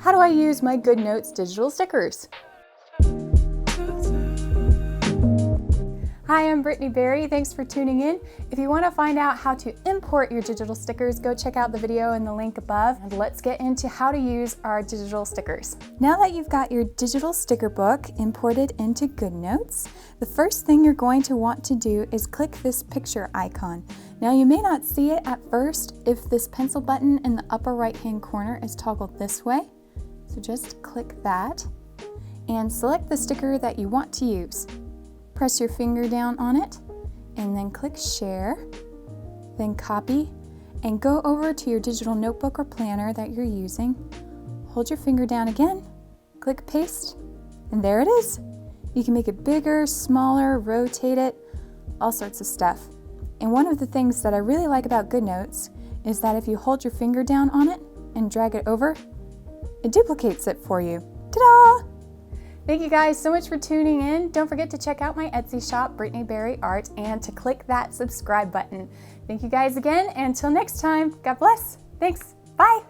How do I use my GoodNotes digital stickers? Hi, I'm Brittany Berry. Thanks for tuning in. If you want to find out how to import your digital stickers, go check out the video in the link above. And let's get into how to use our digital stickers. Now that you've got your digital sticker book imported into GoodNotes, the first thing you're going to want to do is click this picture icon. Now you may not see it at first if this pencil button in the upper right-hand corner is toggled this way. So just click that and select the sticker that you want to use. Press your finger down on it and then click share, then copy and go over to your digital notebook or planner that you're using. Hold your finger down again, click paste, and there it is. You can make it bigger, smaller, rotate it, all sorts of stuff. And one of the things that I really like about GoodNotes is that if you hold your finger down on it and drag it over, it duplicates it for you. Ta-da! Thank you guys so much for tuning in. Don't forget to check out my Etsy shop, Brittany Berry Art, and to click that subscribe button. Thank you guys again, and until next time, God bless. Thanks. Bye.